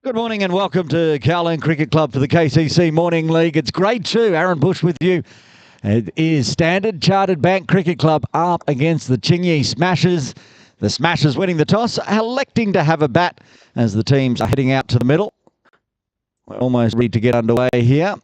Good morning and welcome to Kowloon Cricket Club for the KCC Morning League. It's grade 2. Aaron Bush with you. It is Standard Chartered Bank Cricket Club up against the Tsing Smashers. The Smashers winning the toss, electing to have a bat as the teams are heading out to the middle. We're almost ready to get underway here.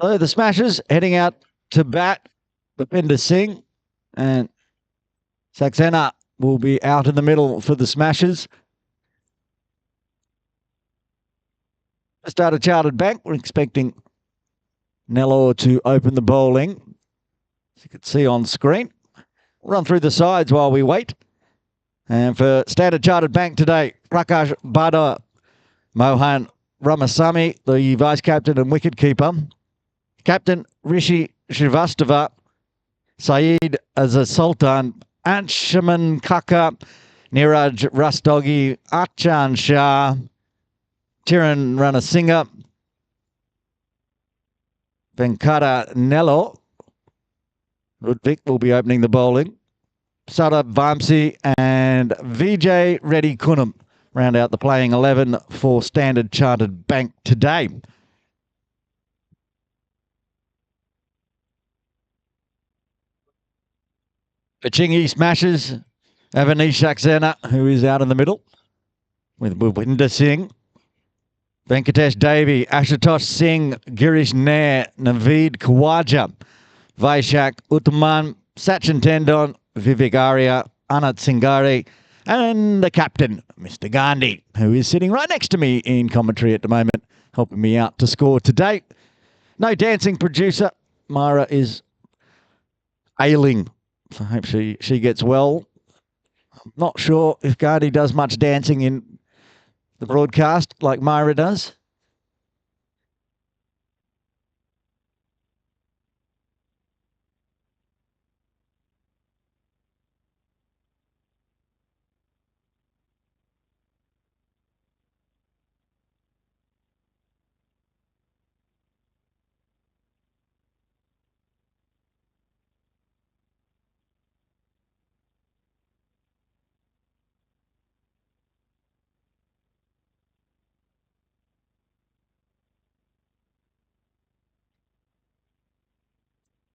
So the Smashers heading out to bat. Tsing and Saxena will be out in the middle for the Smashers. Standard Chartered Bank, we're expecting Nello to open the bowling. As you can see on screen. We'll run through the sides while we wait. And for Standard Chartered Bank today, Prakash Bada, Mohan Ramasamy, the vice captain and wicketkeeper. Captain Rishi Srivastava, Saeed Azza-Sultan, Anshuman Kaka, Niraj Rastogi, Achan Shah, Tiran Ranasinghe, Venkata Nello. Ludwig will be opening the bowling. Sadab Vamsi and Vijay Reddy Kunam round out the playing 11 for Standard Chartered Bank today. The Tsing Smashers, Avanish Saxena, who is out in the middle, with Bhupinder Singh, Venkatesh Devi, Ashutosh Singh, Girish Nair, Naveed Khawaja, Vaishak Uthman, Sachin Tendon, Vivek Arya, Anat Singari, and the captain, Mr. Gandhi, who is sitting right next to me in commentary at the moment, helping me out to score today. No dancing producer. Myra is ailing. So I hope she gets well. I'm not sure if Gandhi does much dancing in the broadcast like Myra does.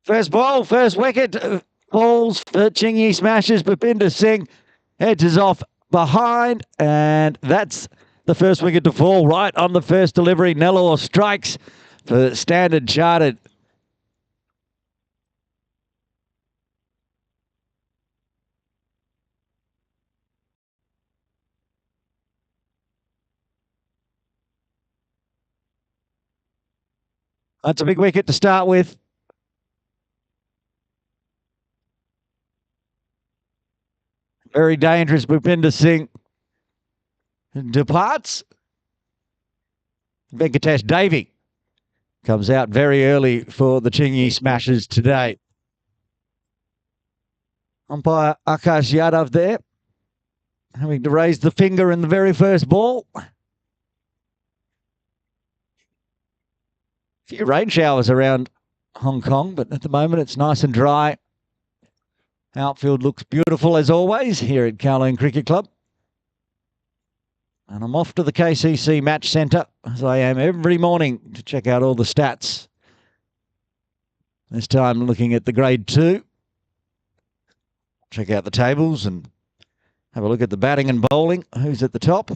First ball, first wicket, falls for Tsing Smashers. Bhupinder Singh edges off behind, and that's the first wicket to fall right on the first delivery. Nello strikes for Standard Chartered. That's a big wicket to start with. Very dangerous. Bhupinder Singh departs. Venkatesh Devi comes out very early for the Tsing Smashers today. Umpire Akash Yadav there, having to raise the finger in the very first ball. A few rain showers around Hong Kong, but at the moment it's nice and dry. Outfield looks beautiful as always here at Kowloon Cricket Club. And I'm off to the KCC Match Centre, as I am every morning, to check out all the stats. This time looking at the grade 2. Check out the tables and have a look at the batting and bowling. Who's at the top?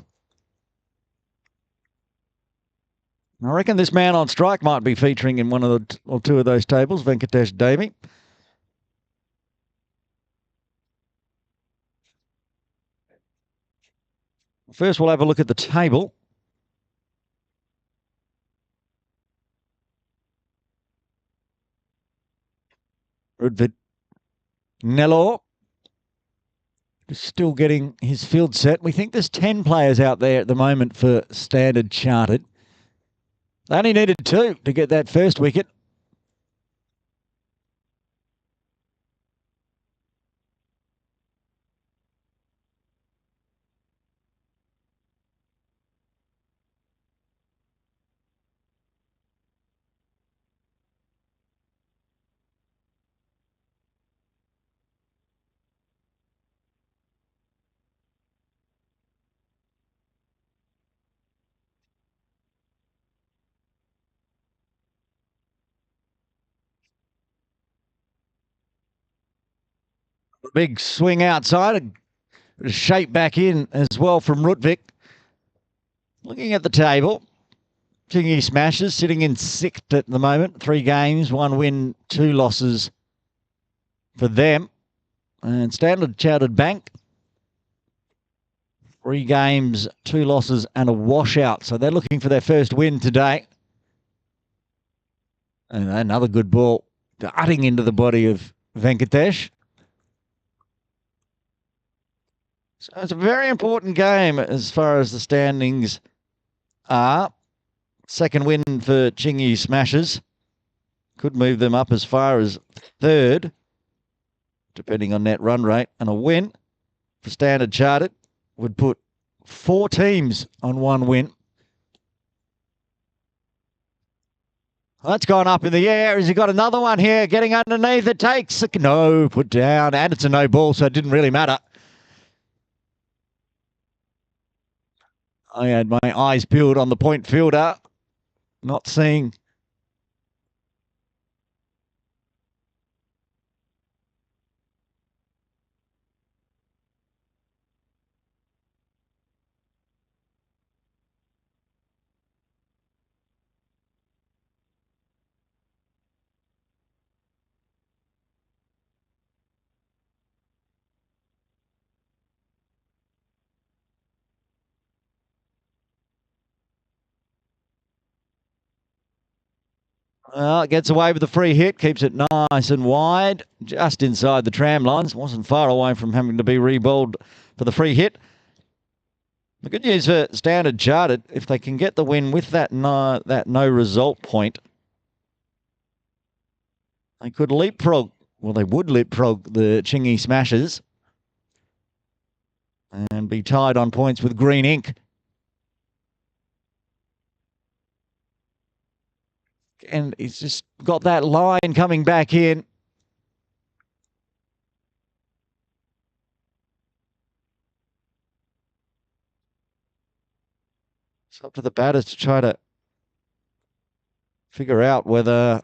I reckon this man on strike might be featuring in one of the or two of those tables, Venkatesh Devi. First, we'll have a look at the table. Rudvid Nello still getting his field set. We think there's 10 players out there at the moment for Standard Chartered. They only needed 2 to get that first wicket. Big swing outside, a shape back in as well from Rutvik. Looking at the table, Chingy Smashers sitting in 6th at the moment. 3 games, 1 win, 2 losses for them. And Standard Chartered Bank, 3 games, 2 losses and a washout. So they're looking for their first win today. And another good ball darting into the body of Venkatesh. So it's a very important game as far as the standings are. Second win for Chingy Smashers. Could move them up as far as 3rd, depending on net run rate. And a win for Standard Chartered would put 4 teams on 1 win. That's gone up in the air. Has he got another one here? Getting underneath. It takes. No, put down. And it's a no ball, so it didn't really matter. I had my eyes peeled on the point fielder, not seeing. Well, it gets away with the free hit, keeps it nice and wide, just inside the tram lines. Wasn't far away from having to be rebowled for the free hit. The good news for Standard Chartered, if they can get the win with that no result point, they could leapfrog. Well, they would leapfrog the Chingy Smashers and be tied on points with Green Ink. And he's just got that line coming back in. It's up to the batters to try to figure out whether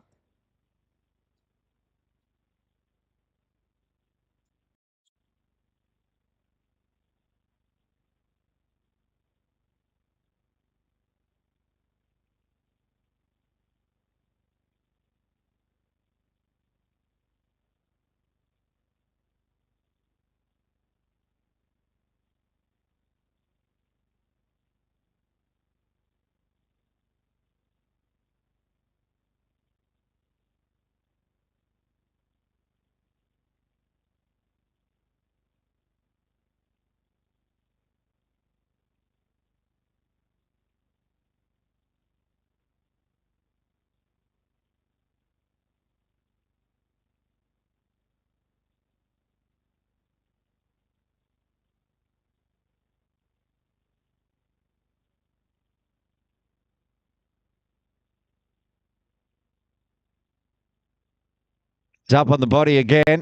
it's up on the body again.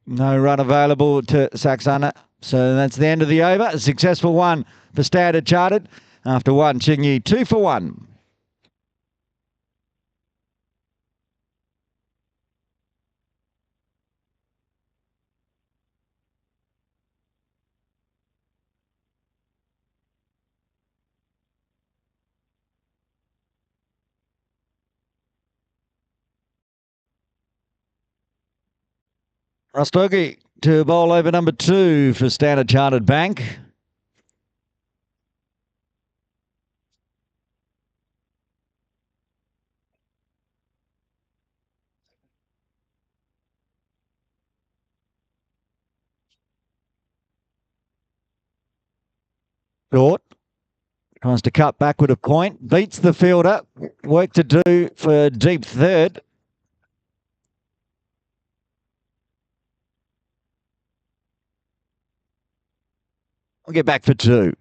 No run available to Saxana. So that's the end of the over. A successful one for Standard Chartered. After 1, Chingy 2 for 1. Rastogi to bowl over number 2 for Standard Chartered Bank. short. Tries to cut backward a point. Beats the fielder. Work to do for deep third. I'll get back for two.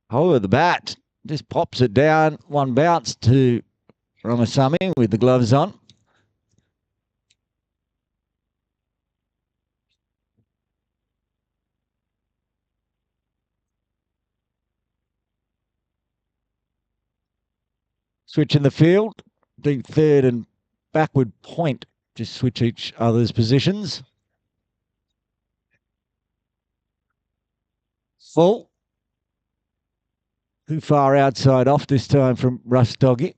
Over the bat. Just pops it down. One bounce to Ramasamy with the gloves on. Switch in the field. Deep third and backward point. Just switch each other's positions. Full. Too far outside off this time from Russ Doggy.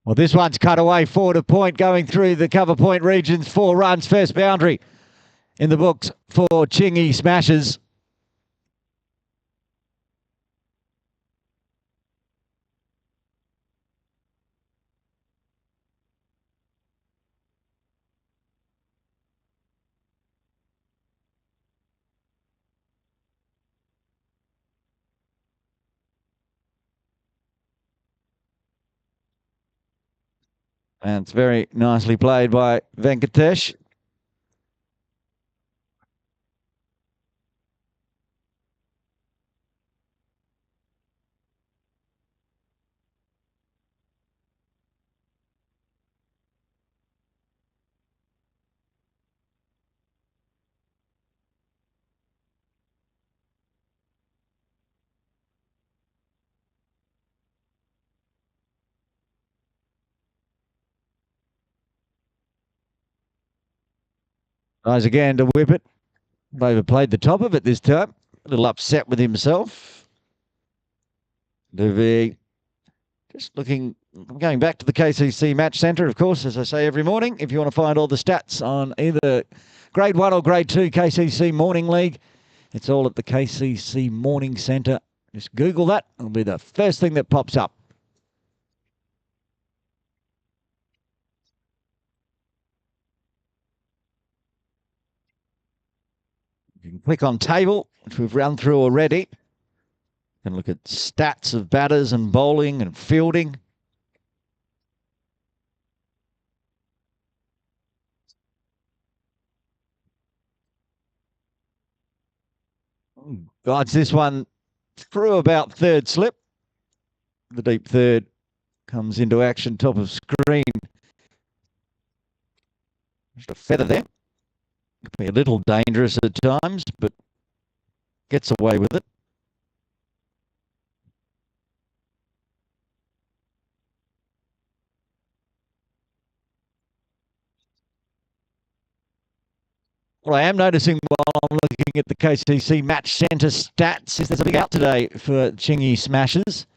Well, this one's cut away forward a point going through the cover point regions. 4 runs, first boundary in the books for Chingy Smashers. And it's very nicely played by Venkatesh. Tries again to whip it. Overplayed the top of it this time. A little upset with himself. Devi just looking, going back to the KCC Match Centre, of course, as I say every morning. If you want to find all the stats on either Grade 1 or Grade 2 KCC Morning League, it's all at the KCC Morning Centre. Just Google that. It'll be the first thing that pops up. You can click on table, which we've run through already. And look at stats of batters and bowling and fielding. Guides this one through about third slip. The deep third comes into action, top of screen. Just a feather there. Could be a little dangerous at times, but gets away with it. What I am noticing while I'm looking at the KCC Match Centre stats is there's a big out today for Chingy Smashers.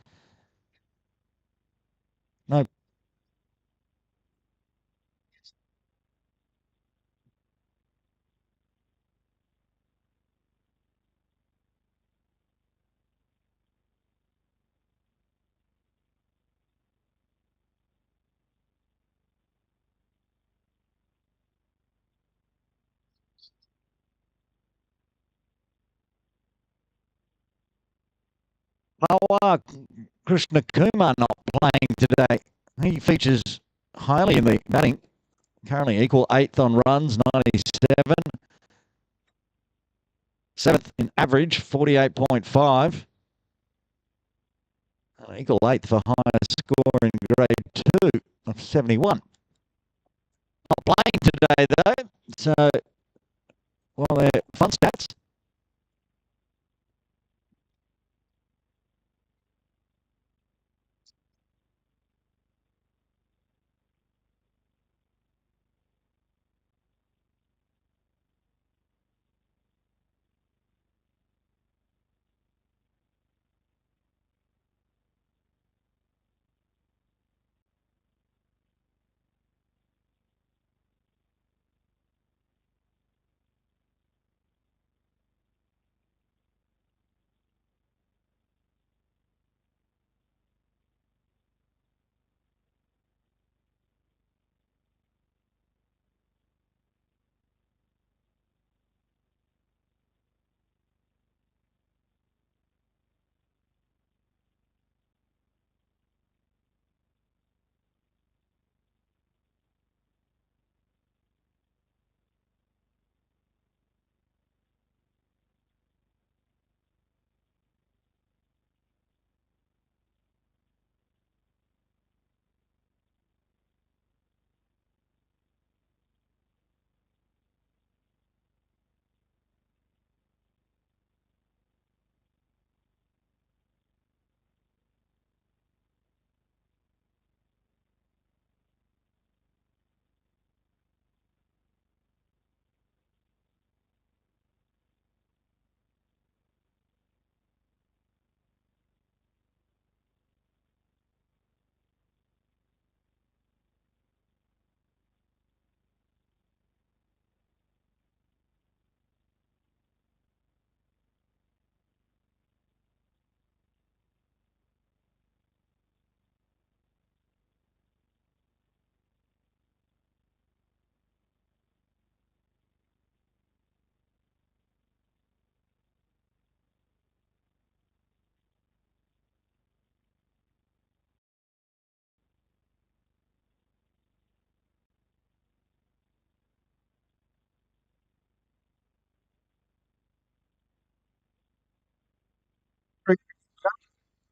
No. Krishna Kumar not playing today. He features highly in the batting. Currently equal 8th on runs, 97. 7th in average, 48.5. Equal 8th for highest score in grade 2 of 71. Not playing today though, so well, they're fun stats.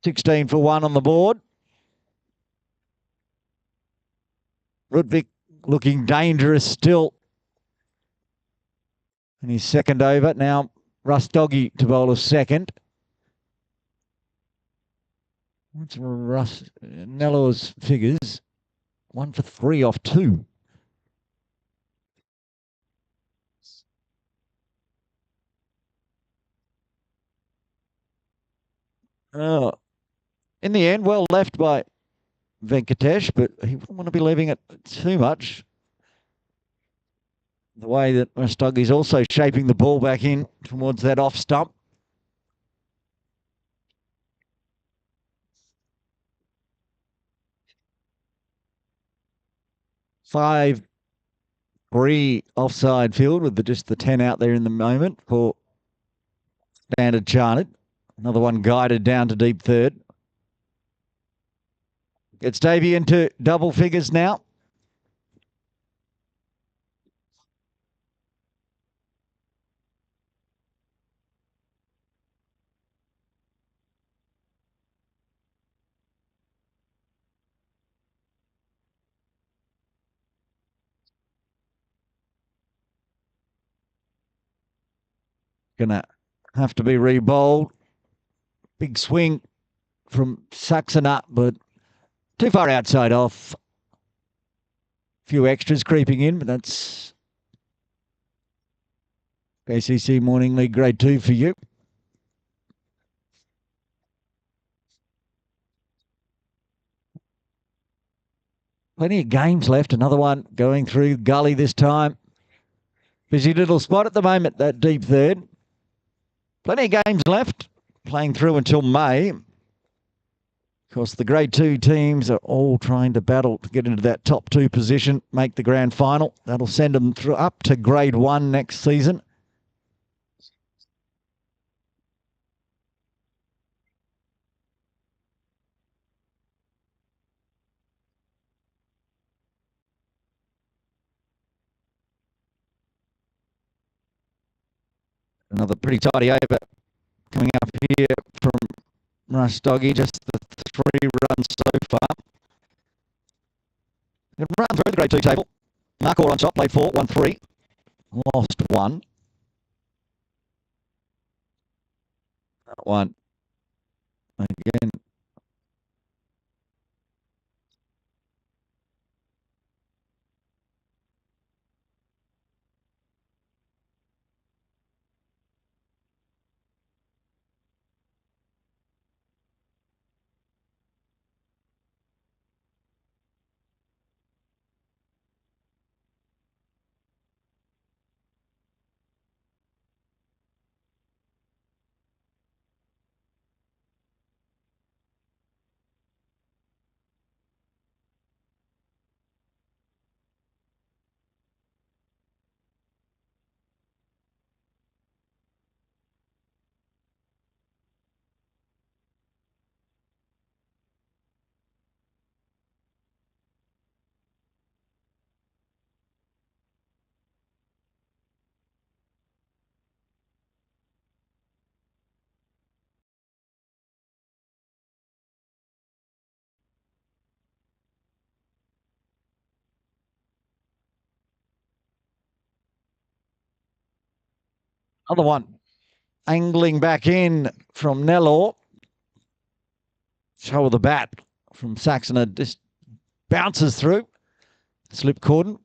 16 for 1 on the board. Ludwig looking dangerous still in his second over. Now Russ Doggy to bowl a second. What's Russ Nello's figures? 1 for 3 off 2. Oh, in the end, well left by Venkatesh, but he wouldn't want to be leaving it too much. The way that Rustoggi's also shaping the ball back in towards that off stump. Five, 3 offside field with just the 10 out there in the moment for Standard Chartered. Another one guided down to deep third. Gets Davey into double figures now. Gonna have to be re-bowled. Big swing from Saxena, but too far outside off. Few extras creeping in, but that's KCC Morning League Grade 2 for you. Plenty of games left. Another one going through gully this time. Busy little spot at the moment, that deep third. Plenty of games left. Playing through until May. Of course, the Grade 2 teams are all trying to battle to get into that top 2 position, make the grand final. That'll send them through up to Grade 1 next season. Another pretty tidy over coming up here from Russ Doggy, just the 3 runs so far. It run through the Grade 2 table. Markor on top, played 4, won 3, lost 1. That one again. Another one angling back in from Nellor. Show of the bat from Saxena just bounces through. Slip cordon.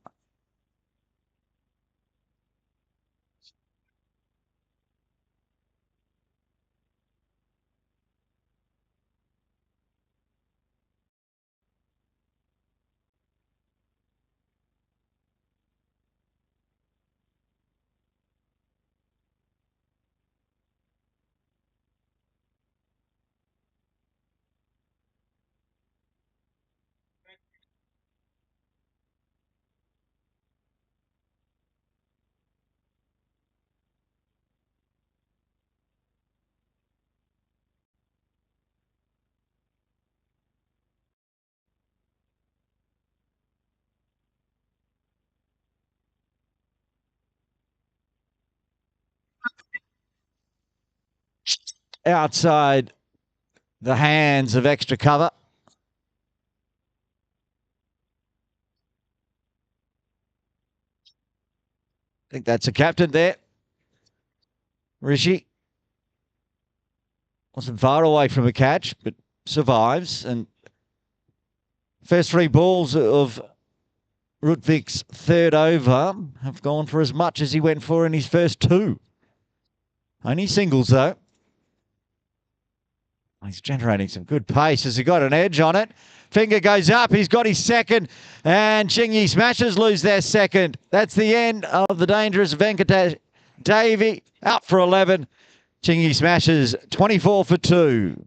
Outside the hands of extra cover. I think that's a captain there. Rishi wasn't far away from a catch, but survives. And first three balls of Rutvik's third over have gone for as much as he went for in his first two. Only singles, though. He's generating some good pace. Has he got an edge on it? Finger goes up. He's got his second. And Chingy Smashers lose their second. That's the end of the dangerous Venkatesh Davey. Out for 11. Chingy Smashers 24 for 2.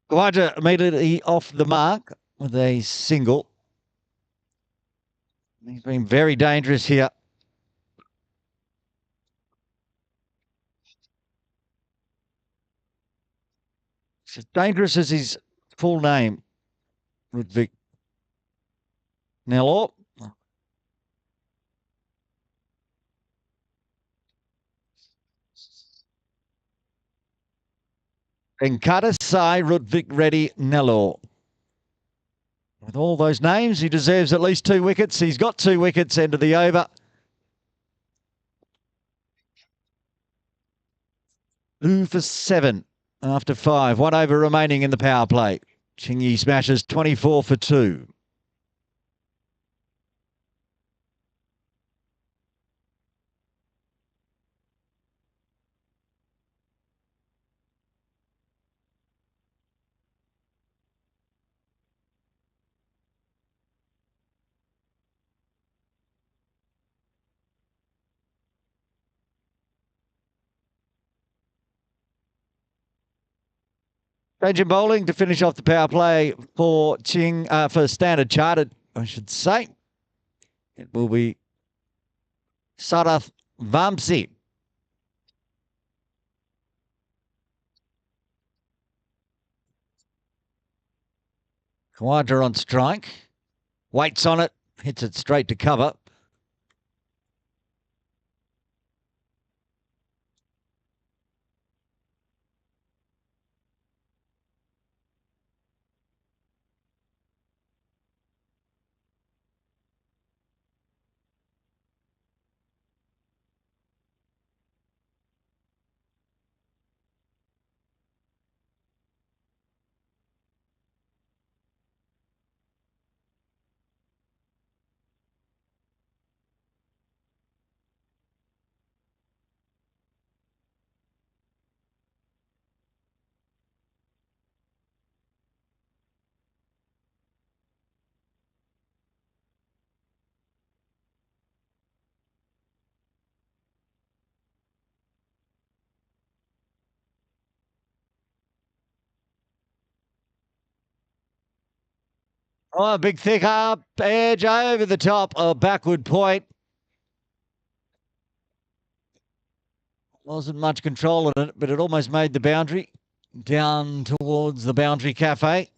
Khawaja immediately off the mark with a single. He's been very dangerous here. It's as dangerous as his full name, Ludwig Nello. Venkata Sai Ludwig Reddy Nello. With all those names, he deserves at least 2 wickets. He's got 2 wickets, end of the over. 2 for 7 after 5. 1 over remaining in the power play. Chingy Smashers 24 for 2. Change in bowling to finish off the power play for Tsing, for Standard Chartered, I should say. It will be Sarath Vamsi. Khawaja on strike. Waits on it. Hits it straight to cover. Oh, big thick up edge over the top of backward point. Wasn't much control on it, but it almost made the boundary. down towards the Boundary Cafe.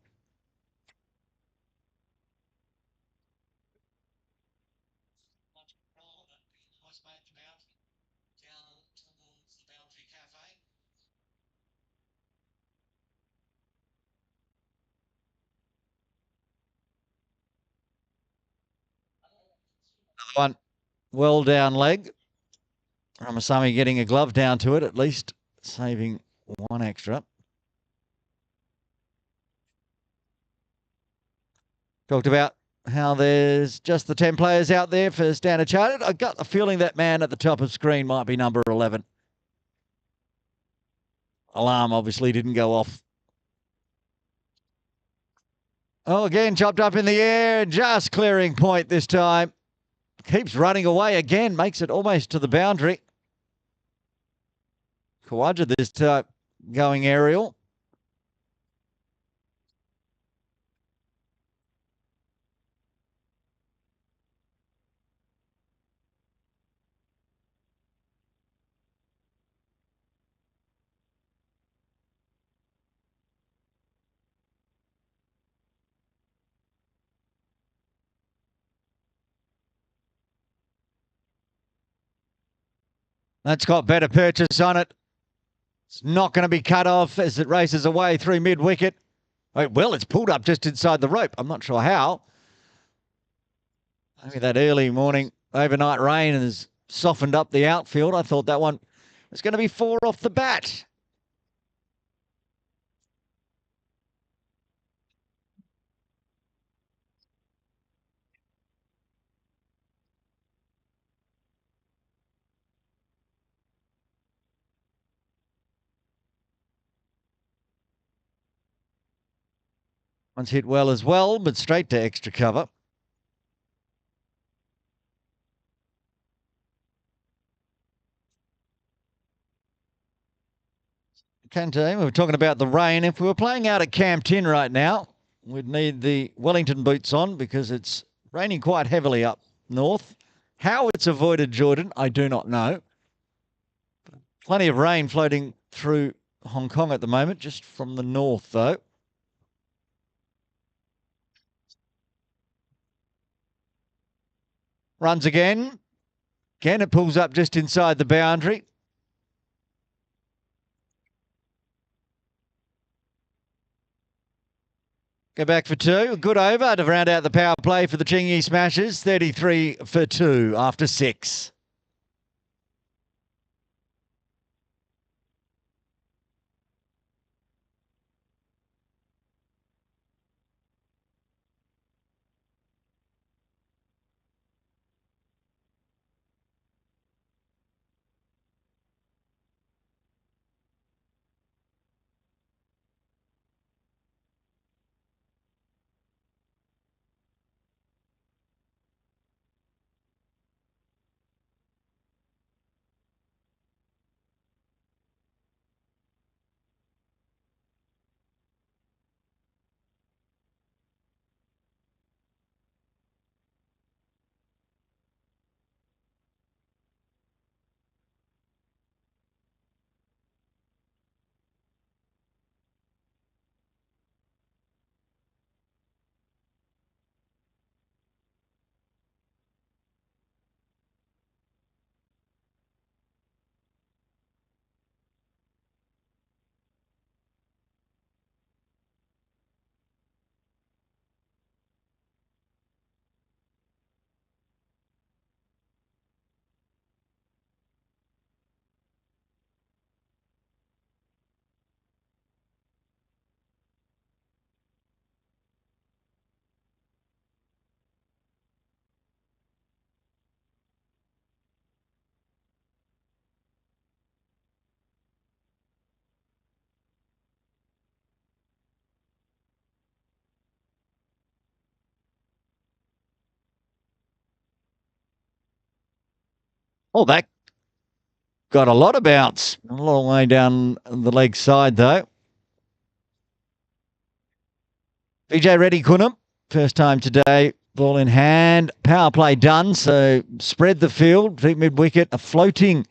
Another one, well down leg. Ramasamy getting a glove down to it, at least saving one extra. Talked about how there's just the 10 players out there for Standard Chartered. I got the feeling that man at the top of screen might be number 11. Alarm obviously didn't go off. Oh, again, chopped up in the air, just clearing point this time. Keeps running away again, makes it almost to the boundary. Khawaja this time going aerial. That's got better purchase on it. It's not going to be cut off as it races away through mid-wicket. Well, it's pulled up just inside the rope. I'm not sure how. Maybe that early morning overnight rain has softened up the outfield. I thought that one was going to be 4 off the bat. One's hit well as well, but straight to extra cover. Kante, we were talking about the rain. If we were playing out at Camp 10 right now, we'd need the Wellington boots on because it's raining quite heavily up north. How it's avoided, Jordan, I do not know. Plenty of rain floating through Hong Kong at the moment, just from the north, though. Runs again. Again, it pulls up just inside the boundary. Go back for 2. A good over to round out the power play for the Chingy Smashers. 33 for 2 after 6. Oh, that got a lot of bounce. A long way down the leg side, though. VJ Reddy Kunam, first time today. Ball in hand. Power play done. So spread the field. Deep mid-wicket. A floating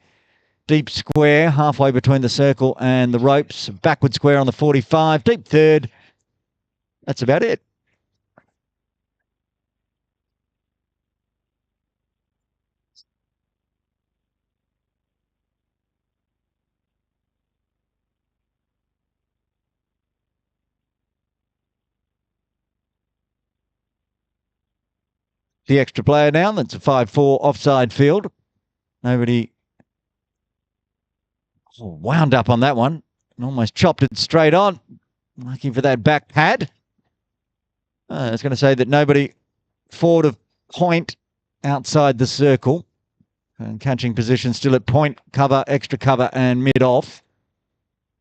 deep square, halfway between the circle and the ropes. Backward square on the 45, deep third. That's about it. The extra player now, that's a 5-4 offside field. Nobody wound up on that one and almost chopped it straight on. Lucky for that back pad. I was going to say that nobody forward of point outside the circle. And catching position still at point, cover, extra cover, and mid off.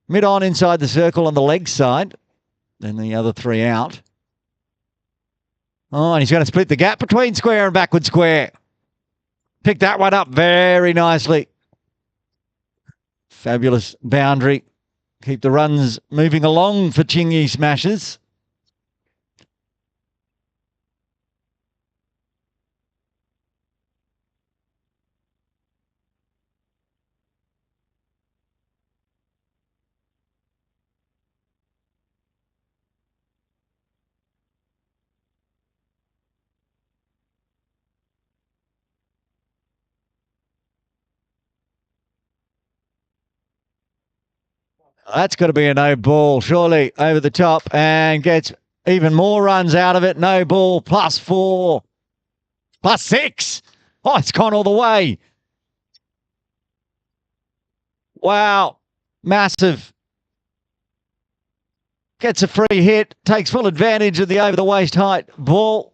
Mid on inside the circle on the leg side. Then the other three out. Oh, and he's going to split the gap between square and backward square. Pick that one up very nicely. Fabulous boundary. Keep the runs moving along for Tsing Smashers. That's got to be a no ball, surely, over the top, and gets even more runs out of it. No ball, +4, +6. Oh, it's gone all the way. Wow, massive. Gets a free hit, takes full advantage of the over-the-waist height ball.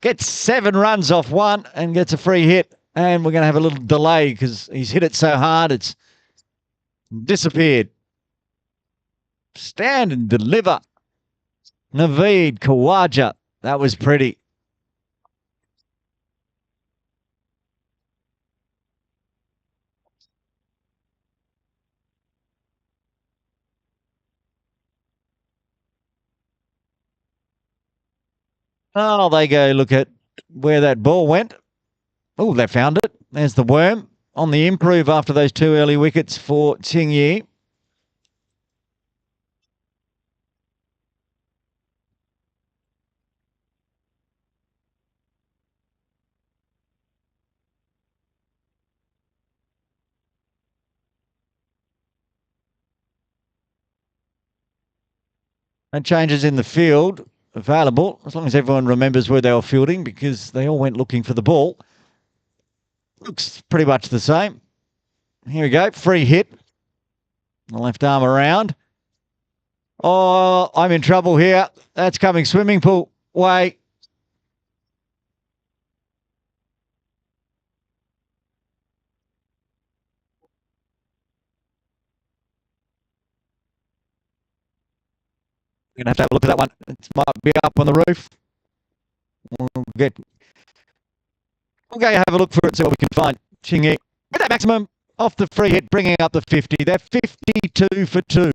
Gets 7 runs off one and gets a free hit. And we're going to have a little delay because he's hit it so hard it's disappeared. Stand and deliver. Naveed Khawaja. That was pretty. Oh, they go look at where that ball went. Oh, they found it. There's the worm on the improve after those 2 early wickets for Tsing. And changes in the field available, as long as everyone remembers where they were fielding, because they all went looking for the ball. Looks pretty much the same. Here we go, free hit. The left arm around. Oh, I'm in trouble here. That's coming swimming pool way. We're going to have a look at that one. It might be up on the roof. We'll go have a look for it, see what we can find. Tsing with that maximum off the free hit, bringing up the 50. They're 52 for 2.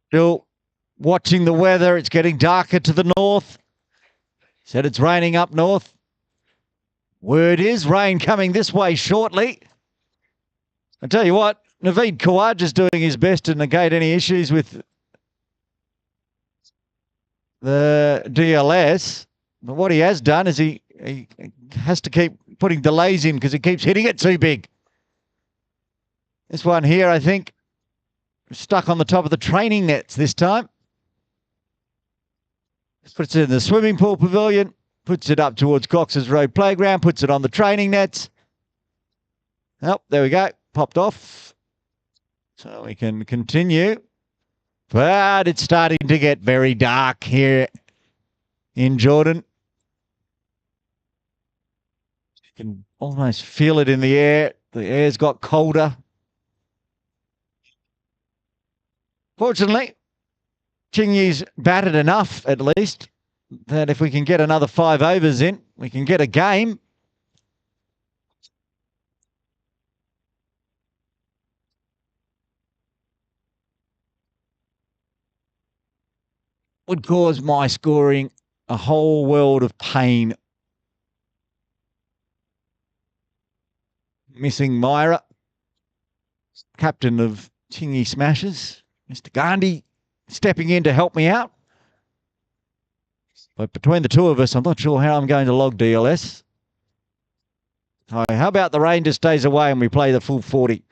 Still watching the weather. It's getting darker to the north. Said it's raining up north. Word is rain coming this way shortly. I tell you what, Naveed Khawaja is doing his best to negate any issues with the DLS. But what he has done is he has to keep putting delays in because he keeps hitting it too big. This one here, I think, stuck on the top of the training nets this time. Puts it in the swimming pool pavilion. puts it up towards Cox's Road Playground, puts it on the training nets. Oh, there we go. Popped off. So we can continue. But it's starting to get very dark here in Jordan. You can almost feel it in the air. The air's got colder. Fortunately, Tsing's batted enough, at least, that if we can get another 5 overs in, we can get a game. Would cause my scoring a whole world of pain. Missing Myra, captain of Tsing Smashers. Mr. Gandhi stepping in to help me out. But between the two of us, I'm not sure how I'm going to log DLS. So how about the rain just stays away and we play the full 40?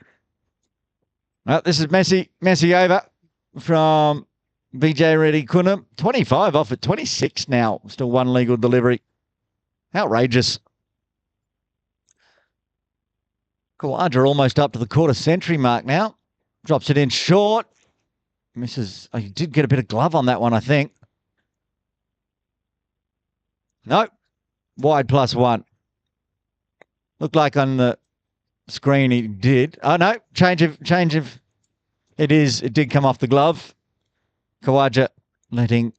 Well, this is Messi over from Vijay Reddy Kunam. 25 off at 26 now. Still one legal delivery. Outrageous. Kawaja almost up to the quarter century mark now. Drops it in short. Misses. Oh, he did get a bit of glove on that one, I think. Nope. Wide +1. Looked like on the screen he did. Oh, no. Change of. It is. It did come off the glove. Kawaja letting.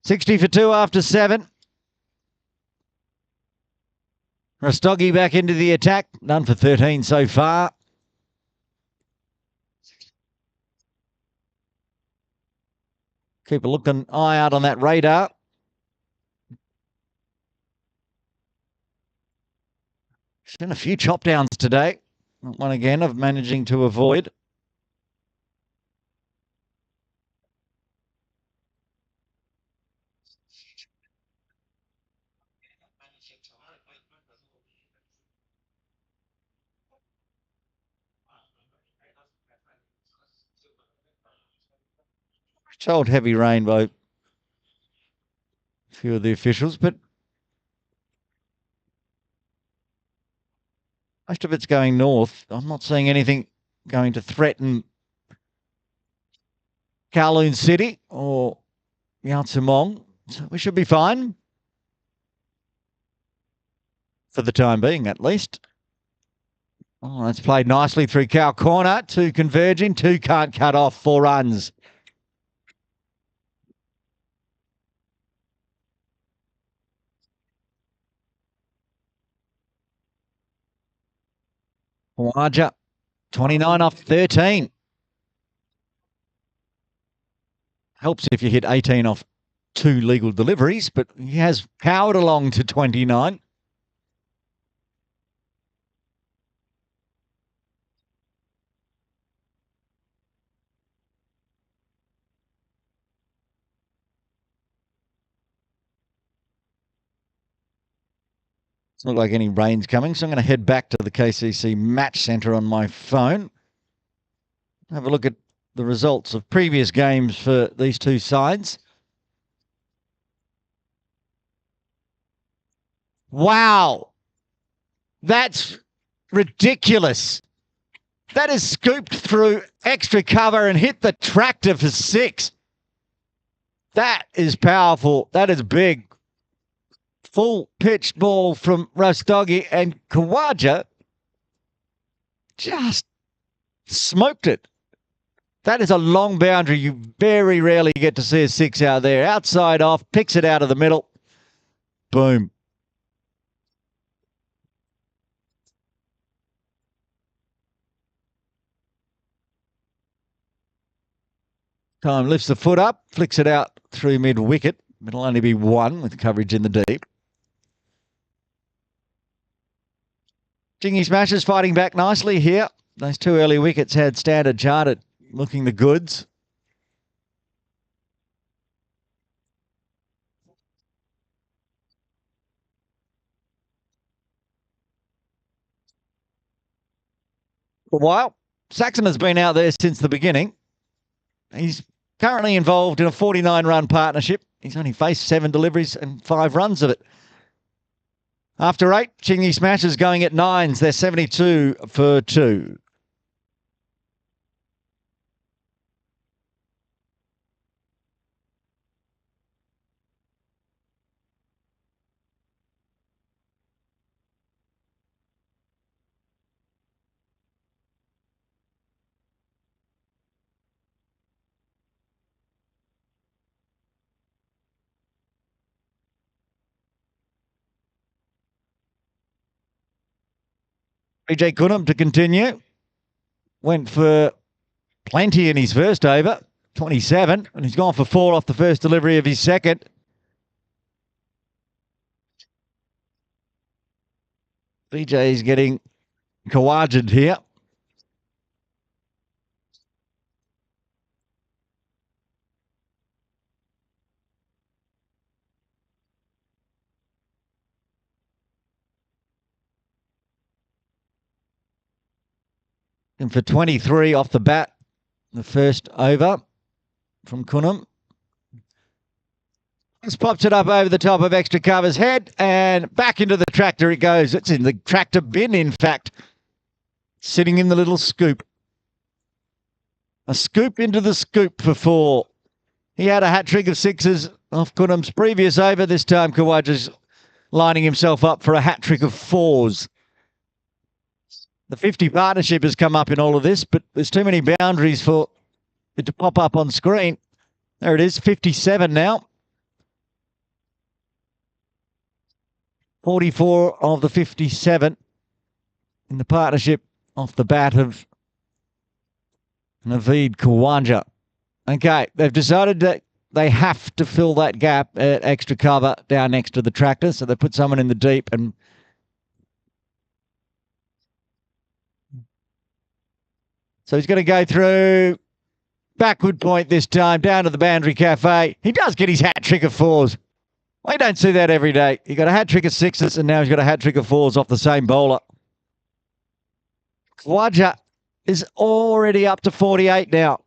$60 for 2 after 7. Rastogi back into the attack. None for 13 so far. Keep a looking eye out on that radar. Seen a few chop downs today. One again of managing to avoid. Told heavy rain by a few of the officials, but most of it's going north. I'm not seeing anything going to threaten Kowloon City or Yaotsamong. So we should be fine. For the time being, at least. Oh, that's played nicely through Cow Corner. 2 converging, 2 can't cut off, 4 runs. Kawaja, 29 off 13. Helps if you hit 18 off 2 legal deliveries, but he has powered along to 29. Doesn't look like any rain's coming, so I'm going to head back to the KCC Match Centre on my phone. Have a look at the results of previous games for these two sides. Wow. That's ridiculous. That is scooped through extra cover and hit the tractor for 6. That is powerful. That is big. Full pitched ball from Rastogi, and Khawaja just smoked it. That is a long boundary. You very rarely get to see a 6 out there. Outside off, picks it out of the middle. Boom. Time lifts the foot up, flicks it out through mid-wicket. It'll only be 1 with coverage in the deep. Chingy Smashers fighting back nicely here. Those 2 early wickets had Standard Chartered looking the goods. For a while, Saxon has been out there since the beginning. He's currently involved in a 49-run partnership. He's only faced 7 deliveries and 5 runs of it. After 8, Chingy Smashers going at 9s. They're 72 for 2. BJ Cunham to continue. Went for plenty in his first over, 27, and he's gone for 4 off the first delivery of his second. BJ is getting Kawajed here. And for 23 off the bat, the first over from Cunham. Just pops it up over the top of extra cover's head and back into the tractor it goes. It's in the tractor bin, in fact, sitting in the little scoop. A scoop into the scoop for 4. He had a hat-trick of 6s off Cunham's previous over. This time Kawaja's lining himself up for a hat-trick of 4s. The 50 partnership has come up in all of this, but there's too many boundaries for it to pop up on screen. There it is, 57 now. 44 of the 57 in the partnership off the bat of Naveed Khawaja. Okay, they've decided that they have to fill that gap at extra cover down next to the tractor, so they put someone in the deep and so he's going to go through backward point this time, down to the Boundary Cafe. He does get his hat-trick of 4s. Well, you don't see that every day. He got a hat-trick of 6s, and now he's got a hat-trick of 4s off the same bowler. Khawaja is already up to 48 now.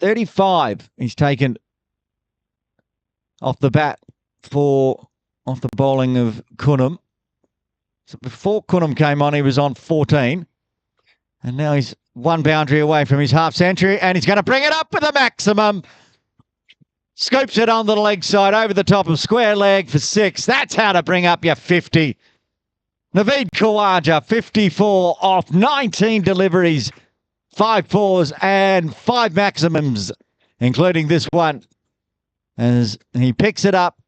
$35 he's taken off the bat off the bowling of Cunham. So before Cunham came on, he was on 14. And now he's 1 boundary away from his half century, and he's going to bring it up with a maximum. Scoops it on the leg side over the top of square leg for 6. That's how to bring up your 50. Naveed Khawaja, 54 off 19 deliveries, 5 4s and 5 maximums, including this one, as he picks it up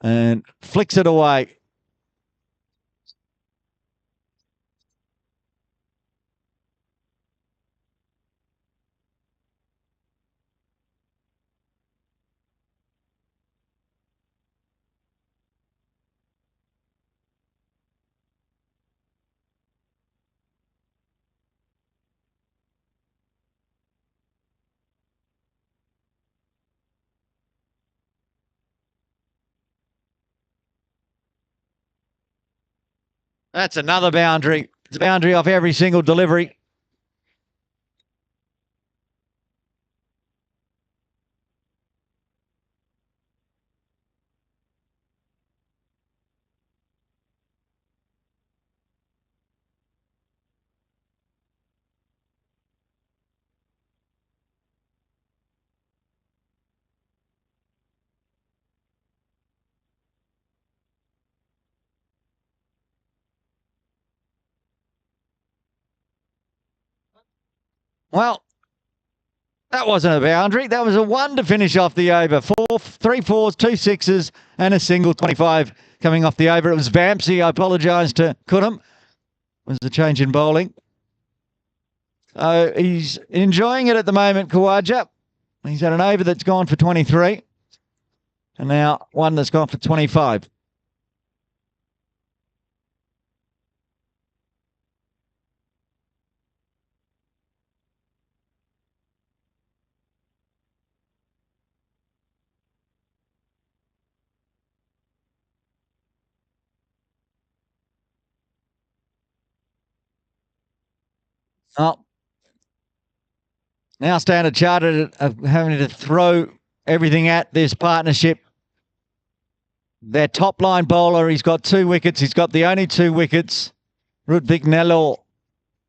and flicks it away. That's another boundary. It's a boundary off every single delivery. Well, that wasn't a boundary. That was a one to finish off the over. Three fours, two sixes, and a single 25 coming off the over. It was Vampsy. I apologise to Kudham. It was a change in bowling. He's enjoying it at the moment, Khawaja. He's had an over that's gone for 23. And now one that's gone for 25. Oh, now Standard Chartered of having to throw everything at this partnership. Their top line bowler, he's got 2 wickets. He's got the only 2 wickets. Ludwig Nellor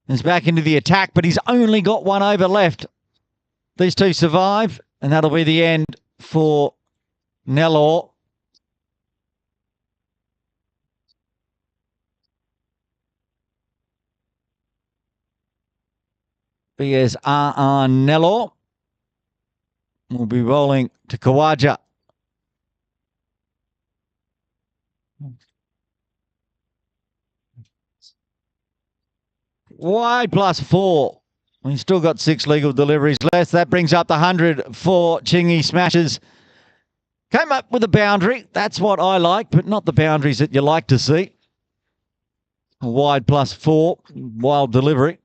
is back into the attack, but he's only got 1 over left. These 2 survive, and that'll be the end for Nellor. B.S.R.R. Nellor will be rolling to Khawaja. Wide +4. We've still got 6 legal deliveries left. That brings up the 100 for Chingy Smashes. Came up with a boundary. That's what I like, but not the boundaries that you like to see. A wide +4, wild delivery.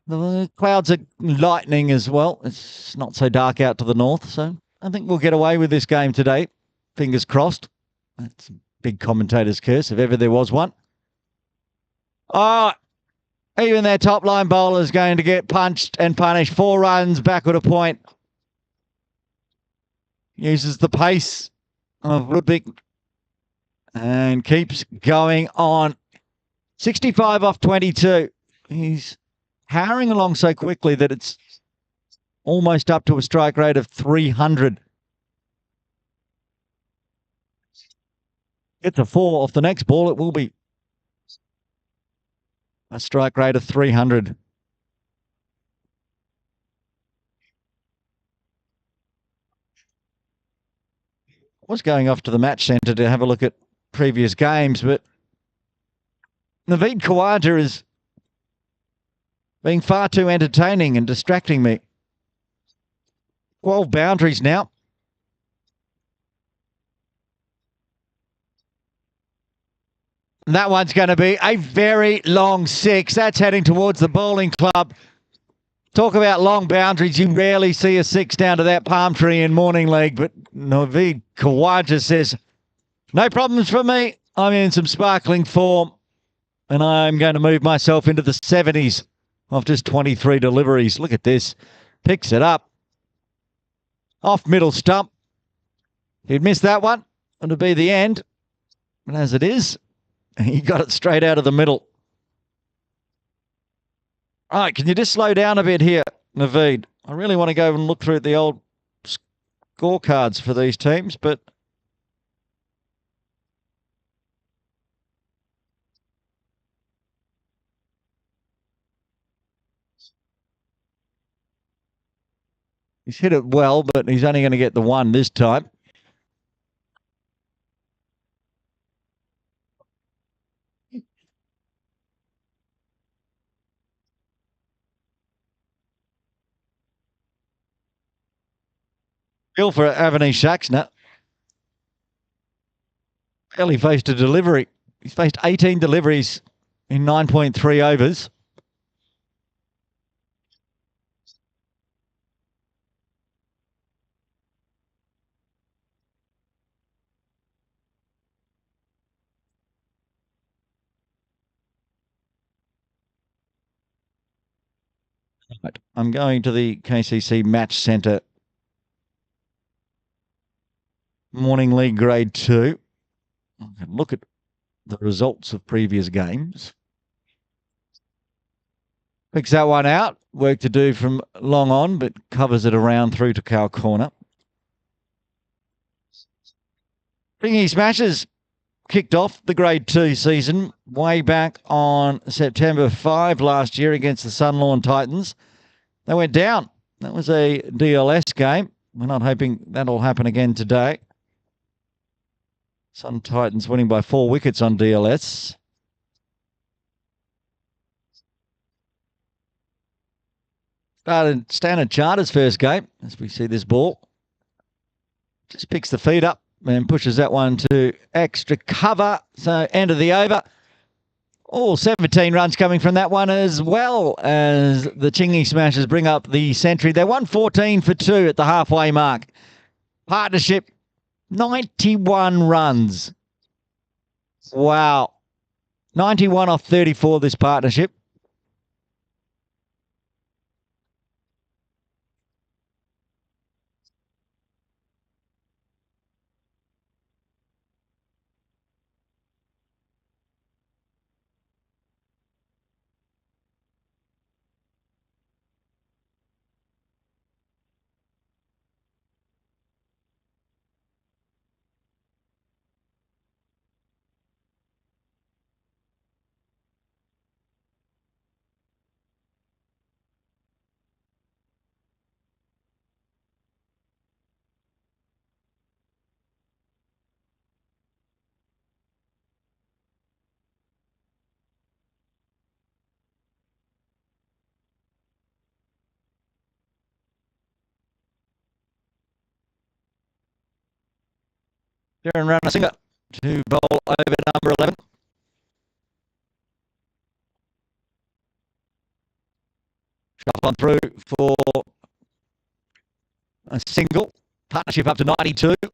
The clouds are lightening as well. It's not so dark out to the north, so I think we'll get away with this game today. Fingers crossed. That's a big commentator's curse, if ever there was one. Oh, even their top line bowler is going to get punched and punished. 4 runs, backward a point. Uses the pace of Ludwig and keeps going on. 65 off 22. He's powering along so quickly that it's almost up to a strike rate of 300. Gets a 4 off the next ball, it will be a strike rate of 300. I was going off to the match centre to have a look at previous games, but Naveed Khawaja is being far too entertaining and distracting me. 12 boundaries now. And that one's going to be a very long 6. That's heading towards the bowling club. Talk about long boundaries. You rarely see a 6 down to that palm tree in morning league, but Naveed Khawaja says, no problems for me. I'm in some sparkling form, and I'm going to move myself into the 70s of just 23 deliveries. Look at this. Picks it up. Off middle stump. He'd missed that one. It'll be the end. And as it is, he got it straight out of the middle. All right, can you just slow down a bit here, Naveed? I really want to go and look through the old scorecards for these teams, but he's hit it well, but he's only going to get the 1 this time. Bill for Avanish Saxner. Barely faced a delivery. He's faced 18 deliveries in 9.3 overs. Right. I'm going to the KCC Match Centre Morning League Grade 2. I can look at the results of previous games. Picks that one out. Work to do from long on, but covers it around through to Cow Corner. Thingy Smashers kicked off the Grade 2 season way back on September 5 last year against the Sunlawn Titans. They went down. That was a DLS game. We're not hoping that'll happen again today. Sun Titans winning by 4 wickets on DLS. Standard Charter's first game as we see this ball. Just picks the feet up and pushes that one to extra cover. So end of the over. Oh, 17 runs coming from that one as well as the Chingy Smashers bring up the century. They won 14 for 2 at the halfway mark. Partnership, 91 runs. Wow. 91 off 34 this partnership. Darren Runner-Singer to bowl over number 11. Shuffle on through for a single. Partnership up to 92. It's a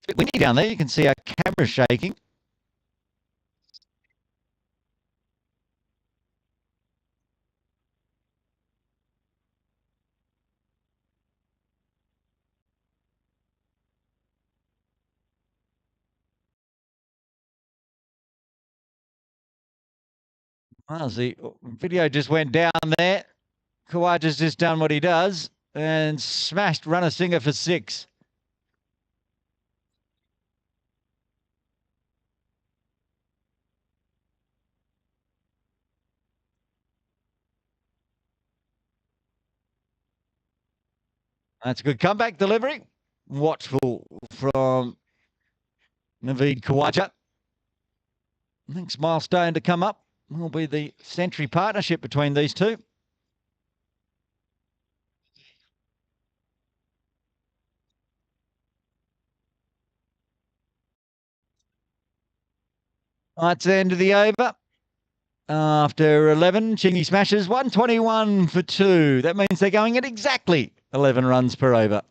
bit windy down there. You can see our camera shaking. Well, the video just went down there. Kawaja's just done what he does and smashed Runner-Singer for 6. That's a good comeback delivery. Watchful from Naveed Kawaja. Next milestone to come up will be the century partnership between these two. That's the end of the over. After 11, Chingy Smashers 121 for 2. That means they're going at exactly 11 runs per over.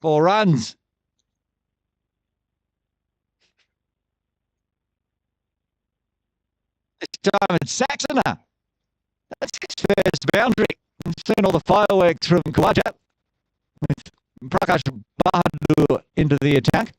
Four runs. This time it's Saxoner. That's his first boundary. We've seen all the fireworks from Kawaja with Prakash Bahadur into the attack.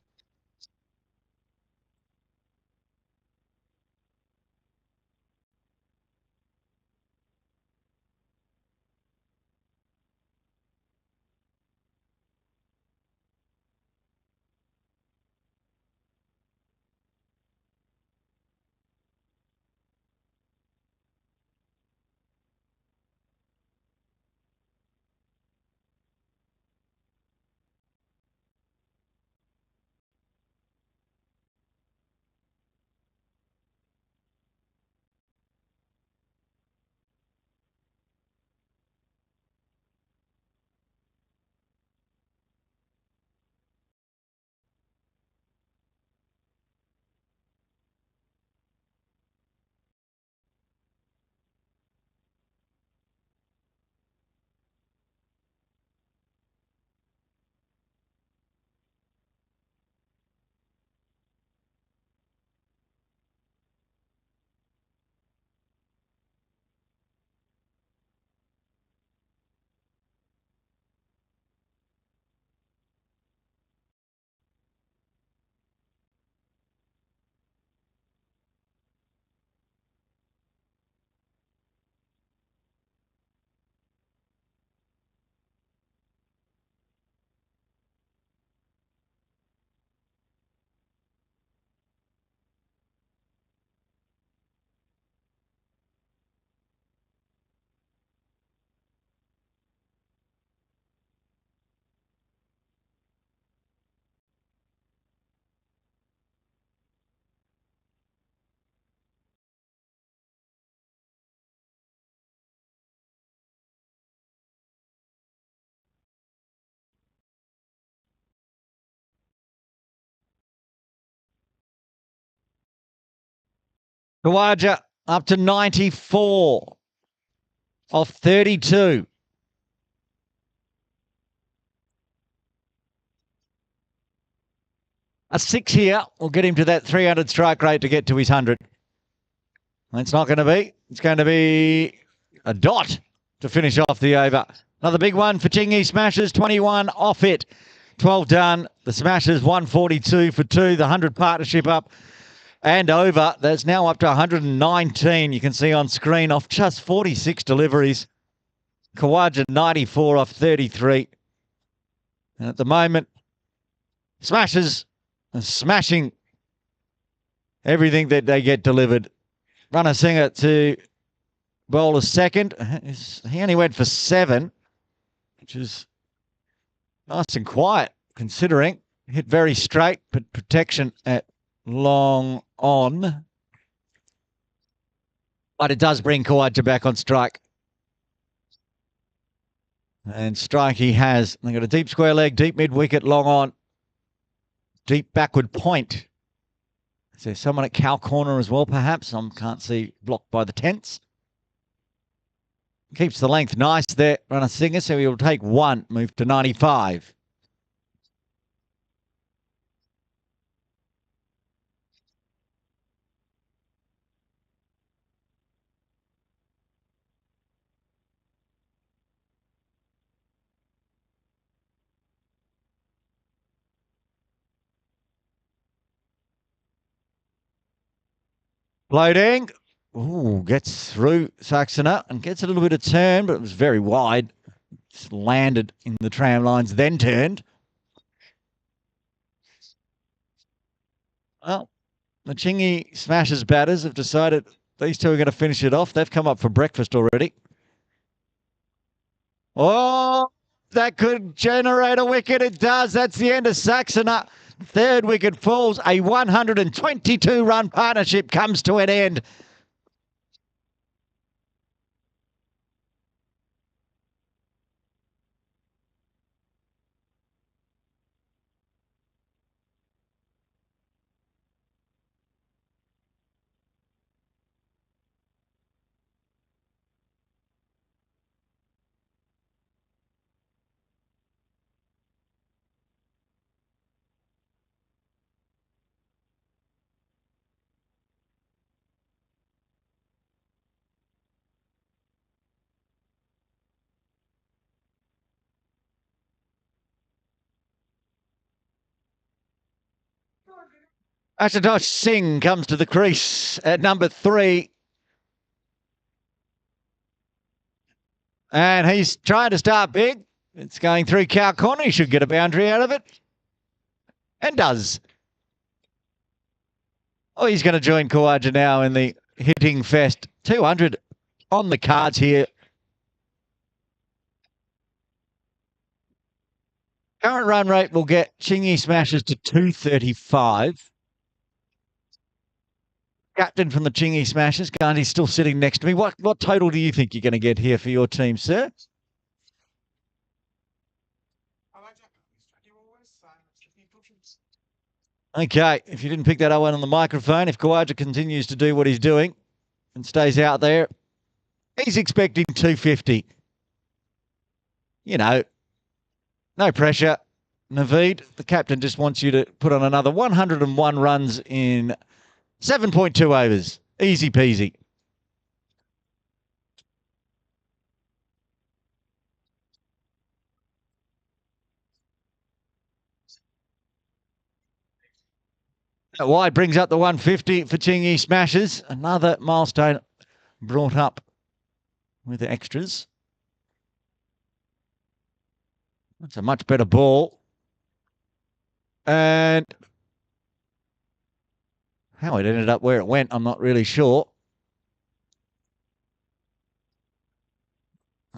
Khawaja up to 94 off 32. A 6 here will get him to that 300 strike rate to get to his 100. It's not going to be. It's going to be a dot to finish off the over. Another big one for Chingy Smashers, 21 off it. 12 done. The Smashers 142 for 2. The 100 partnership up and over. That's now up to 119. You can see on screen off just 46 deliveries. Khawaja 94 off 33. And at the moment, Smashers are smashing everything that they get delivered. Runner Singer to bowler second. He only went for 7, which is nice and quiet considering. Hit very straight, but protection at long on. But it does bring Khawaja back on strike. And strike he has. They've got a deep square leg, deep mid wicket, long on. Deep backward point. Is there someone at cow corner as well, perhaps? I can't see, blocked by the tents. Keeps the length nice there, Runner Singer, so he will take 1, move to 95. Loading. Ooh, gets through Saxena and gets a little bit of turn, but it was very wide. Just landed in the tram lines, then turned. Well, the Chingy Smashers batters have decided these two are going to finish it off. They've come up for breakfast already. Oh, that could generate a wicket. It does. That's the end of Saxena. Third wicket falls. A 122-run partnership comes to an end. Ashutosh Singh comes to the crease at number 3. And he's trying to start big. It's going through cow corner. He should get a boundary out of it. And does. Oh, he's going to join Khawaja now in the hitting fest. 200 on the cards here. Current run rate will get Chingy Smashers to 235. Captain from the Chingy Smashers, Gandhi's still sitting next to me. What total do you think you're going to get here for your team, sir? Okay, if you didn't pick that up one on the microphone, if Khawaja continues to do what he's doing and stays out there, he's expecting 250. You know, no pressure. Naveed, the captain, just wants you to put on another 101 runs in 7.2 overs. Easy peasy. Wide brings up the 150 for Chingy Smashers. Another milestone brought up with the extras. That's a much better ball. And how it ended up where it went, I'm not really sure.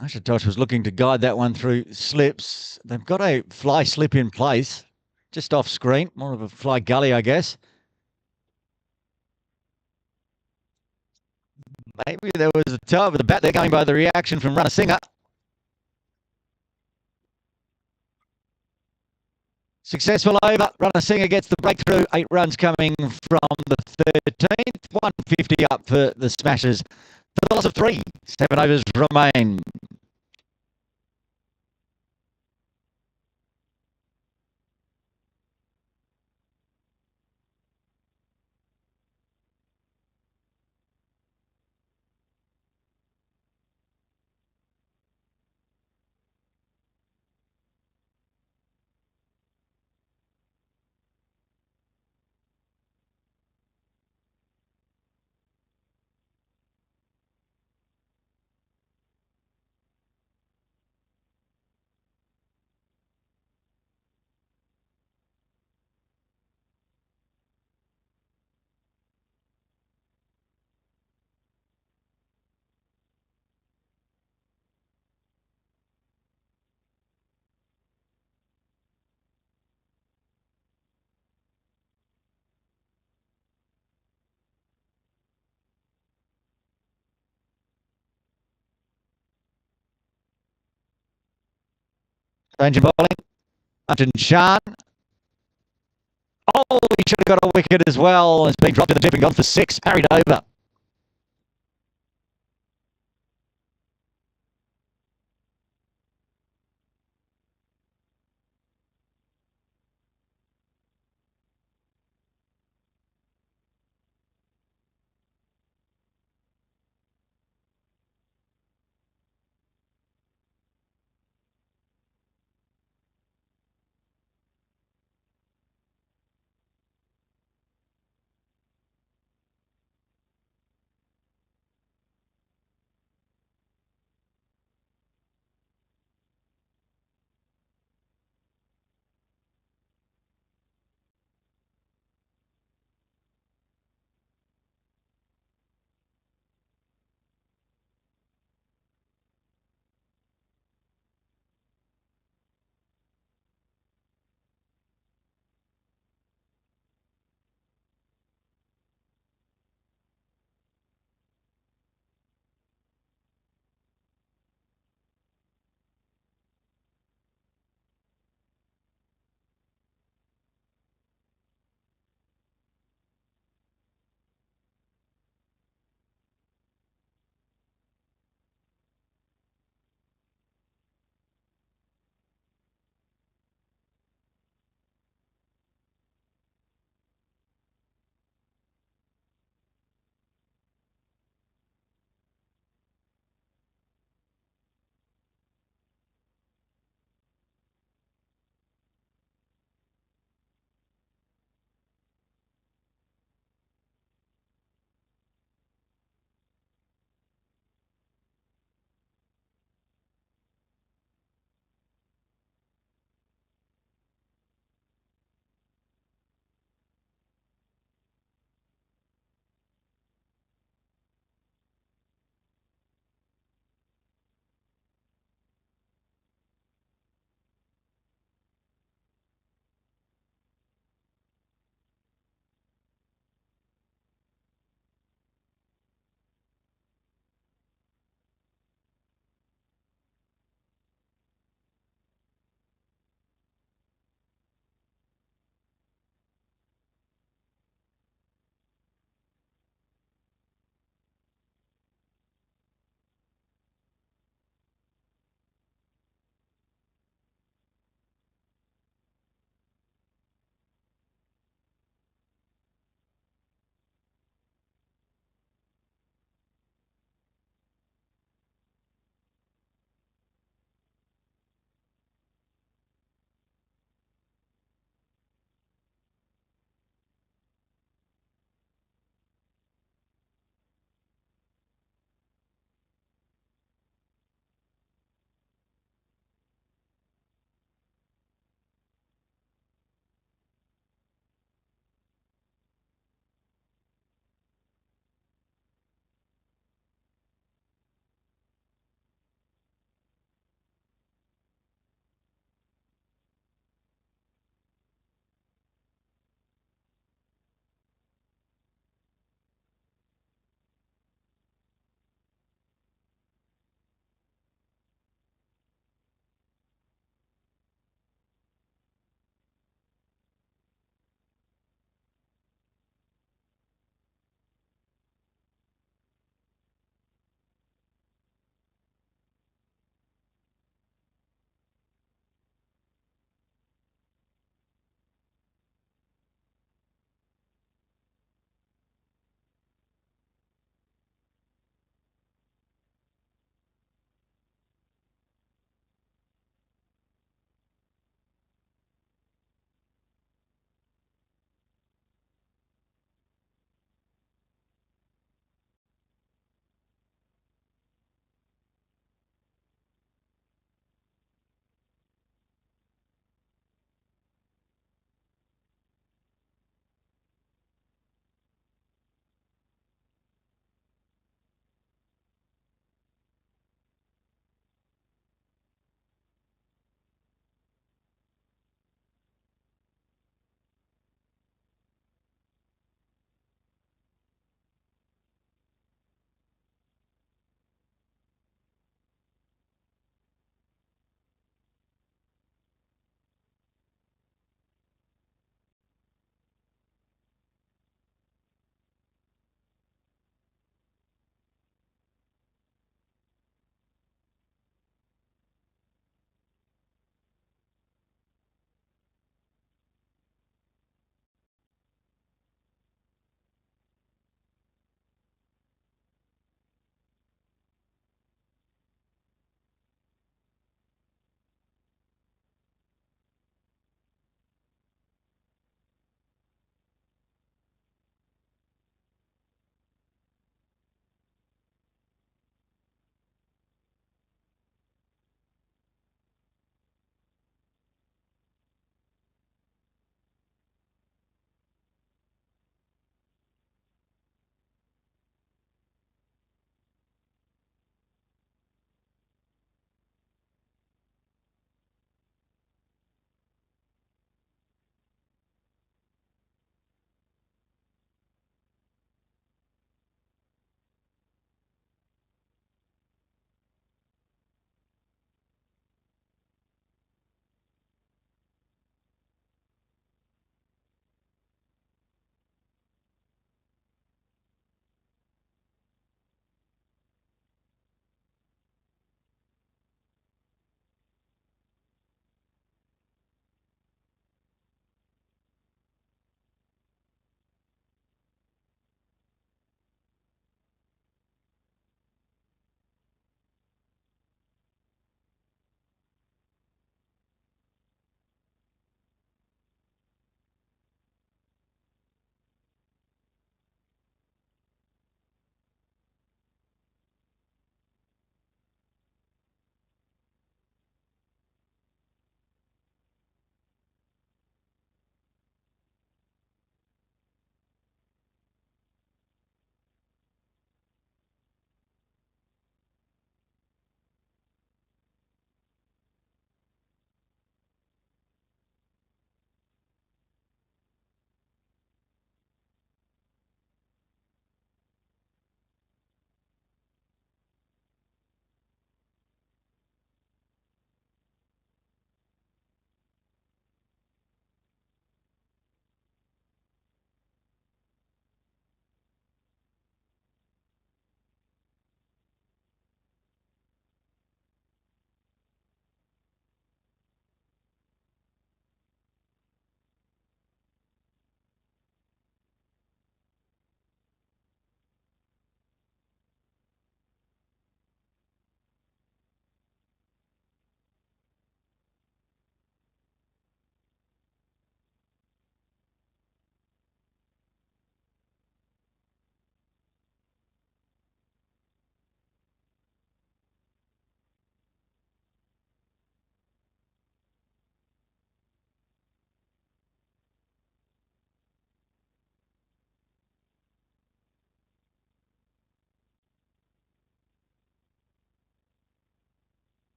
Ashutosh was looking to guide that one through slips. They've got a fly slip in place, just off screen. More of a fly gully, I guess. Maybe there was a toe over the bat there, going by the reaction from Runner Singer. Successful over. Runner Singer gets the breakthrough. 8 runs coming from the 13th. 150 up for the Smashers. For the loss of 3. 7 overs remain. Change of bowling. Martin Shan. Oh, he should have got a wicket as well. It's been dropped in the dip and gone for 6. Carried over.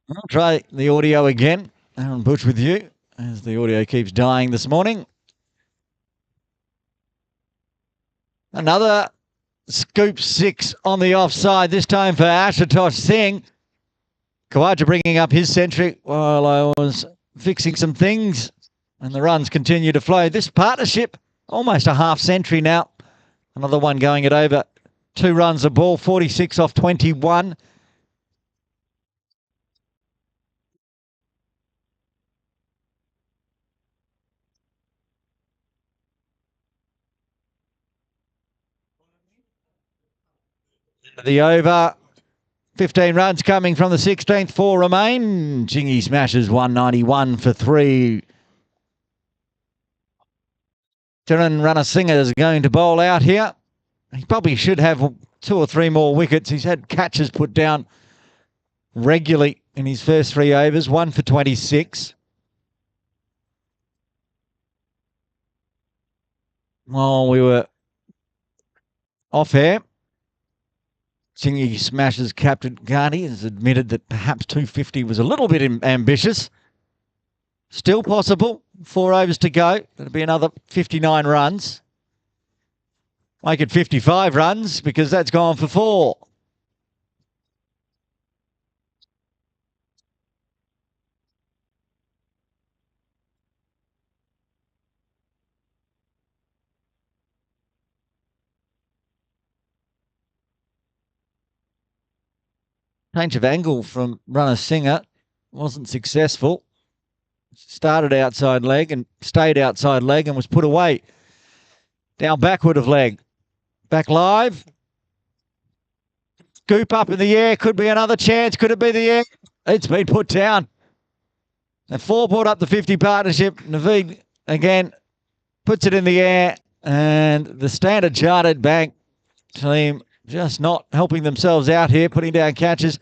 I'll try the audio again. Aaron Butch with you, as the audio keeps dying this morning. Another scoop 6 on the offside, this time for Ashutosh Tsing. Khawaja bringing up his century while I was fixing some things, and the runs continue to flow. This partnership, almost a half century now. Another one going at over 2 runs a ball, 46 off 21. The over, 15 runs coming from the 16th, 4 remain. Chingy smashes 191 for 3. Tiran Runner Singer is going to bowl out here. He probably should have 2 or 3 more wickets. He's had catches put down regularly in his first 3 overs, 1 for 26. While we were off air, Chingy smashes Captain Ghani has admitted that perhaps 250 was a little bit ambitious. Still possible. 4 overs to go. That'll be another 59 runs. Make it 55 runs because that's gone for 4. Change of angle from runner Singer wasn't successful. Started outside leg and stayed outside leg and was put away. Down backward of leg. Back live. Scoop up in the air. Could be another chance. Could it be the air? It's been put down. And 4 brought up the 50 partnership. Naveed again puts it in the air. And the Standard Chartered Bank team just not helping themselves out here, putting down catches.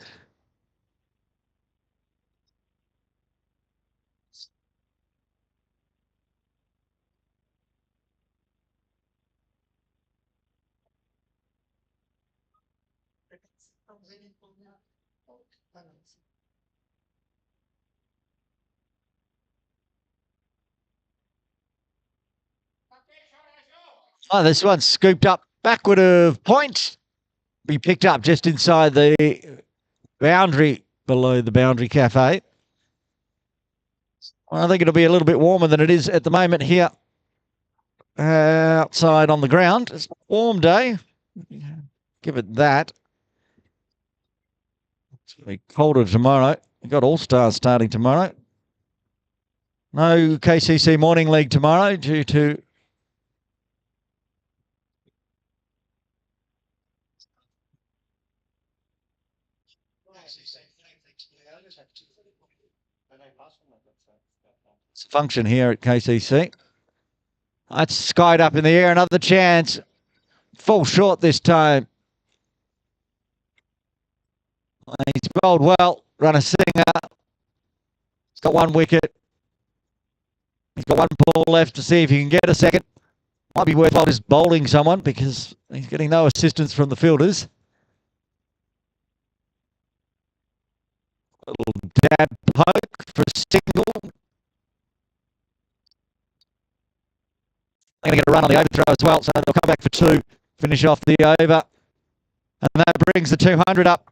Oh, this one's scooped up backward of point. Be picked up just inside the boundary, below the boundary cafe. Well, I think it'll be a little bit warmer than it is at the moment here outside on the ground. It's a warm day. Give it that. It's going to be colder tomorrow. We've got All-Stars starting tomorrow. No KCC Morning League tomorrow due to function here at KCC. That's skied up in the air. Another chance. Fall short this time. He's bowled well. Runner Singer. He's got 1 wicket. He's got 1 ball left to see if he can get a second. Might be worthwhile just bowling someone because he's getting no assistance from the fielders. A little dab poke for a single. They're going to get a run on the overthrow as well, so they'll come back for 2, finish off the over. And that brings the 200 up.